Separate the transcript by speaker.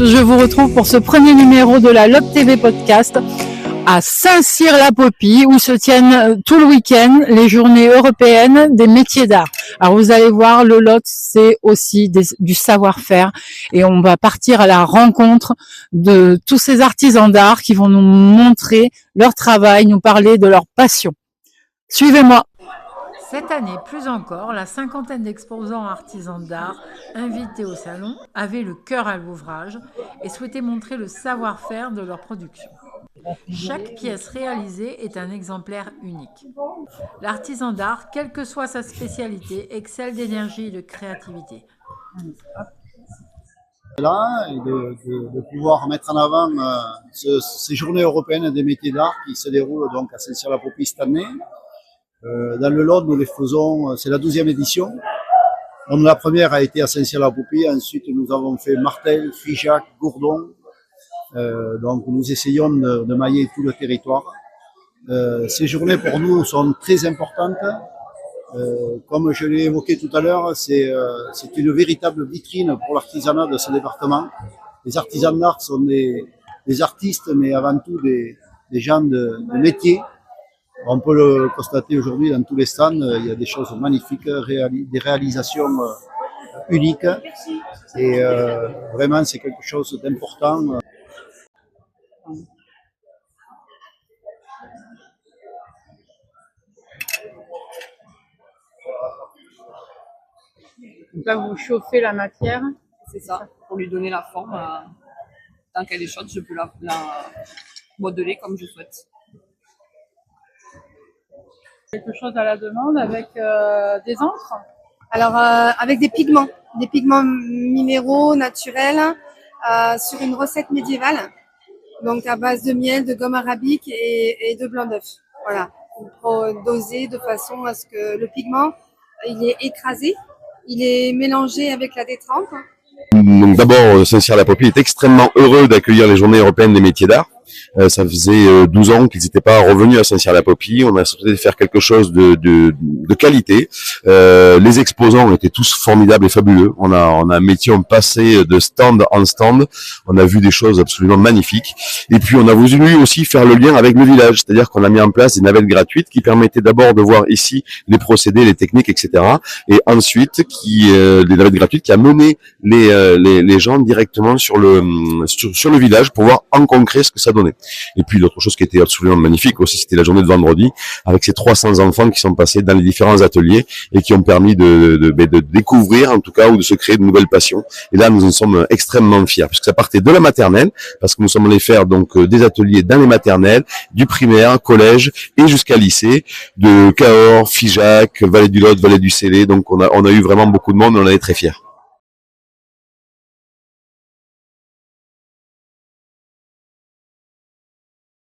Speaker 1: Je vous retrouve pour ce premier numéro de la LOT TV Podcast à Saint-Cyr-la-Popie où se tiennent tout le week-end les journées européennes des métiers d'art. Alors vous allez voir, le LOT c'est aussi du savoir-faire et on va partir à la rencontre de tous ces artisans d'art qui vont nous montrer leur travail, nous parler de leur passion. Suivez-moi. Cette année, plus encore, la cinquantaine d'exposants artisans d'art invités au salon avaient le cœur à l'ouvrage et souhaitaient montrer le savoir-faire de leur production. Chaque pièce réalisée est un exemplaire unique. L'artisan d'art, quelle que soit sa spécialité, excelle d'énergie et de créativité.
Speaker 2: Là, et de pouvoir mettre en avant ces journées européennes des métiers d'art qui se déroulent donc à Saint-Cyr-la-Popie cette année. Dans le Lot, nous les faisons, c'est la 12e édition. Donc, la première a été à Saint-Cyr-la-Popie, ensuite nous avons fait Martel, Figeac, Gourdon. Donc nous essayons de mailler tout le territoire. Ces journées pour nous sont très importantes. Comme je l'ai évoqué tout à l'heure, c'est une véritable vitrine pour l'artisanat de ce département. Les artisans d'art sont des artistes, mais avant tout des gens de métier. On peut le constater aujourd'hui dans tous les stands, il y a des choses magnifiques, des réalisations uniques. Et vraiment, c'est quelque chose d'important.
Speaker 1: Donc là, vous chauffez la matière.
Speaker 3: C'est ça, pour lui donner la forme. Tant qu'elle est chaude, je peux la modeler comme je souhaite.
Speaker 1: Quelque chose à la demande avec des encres.
Speaker 4: Alors, avec des pigments minéraux naturels sur une recette médiévale. Donc, à base de miel, de gomme arabique et de blanc d'œuf. Voilà, pour doser de façon à ce que le pigment, il est écrasé, il est mélangé avec la détrempe.
Speaker 5: Donc d'abord, Saint-Cyr-la-Popie est extrêmement heureux d'accueillir les Journées européennes des métiers d'art. Ça faisait 12 ans qu'ils n'étaient pas revenus à Saint-Cyr-la-Popie. On a souhaité faire quelque chose de qualité. Les exposants étaient tous formidables et fabuleux. On a un métier, on passait de stand en stand. On a vu des choses absolument magnifiques. Et puis on a voulu aussi faire le lien avec le village, c'est-à-dire qu'on a mis en place des navettes gratuites qui permettaient d'abord de voir ici les procédés, les techniques, etc. Et ensuite des navettes gratuites qui a mené les gens directement sur le village pour voir en concret ce que ça donnait. Et puis l'autre chose qui était absolument magnifique aussi, c'était la journée de vendredi avec ces 300 enfants qui sont passés dans les différents ateliers et qui ont permis de découvrir en tout cas ou de se créer de nouvelles passions. Et là nous en sommes extrêmement fiers parce que ça partait de la maternelle, parce que nous sommes allés faire donc des ateliers dans les maternelles, du primaire, collège et jusqu'à lycée, de Cahors, Figeac, Vallée du Lot, Vallée du Célé. Donc on a eu vraiment beaucoup de monde et on en est très fiers.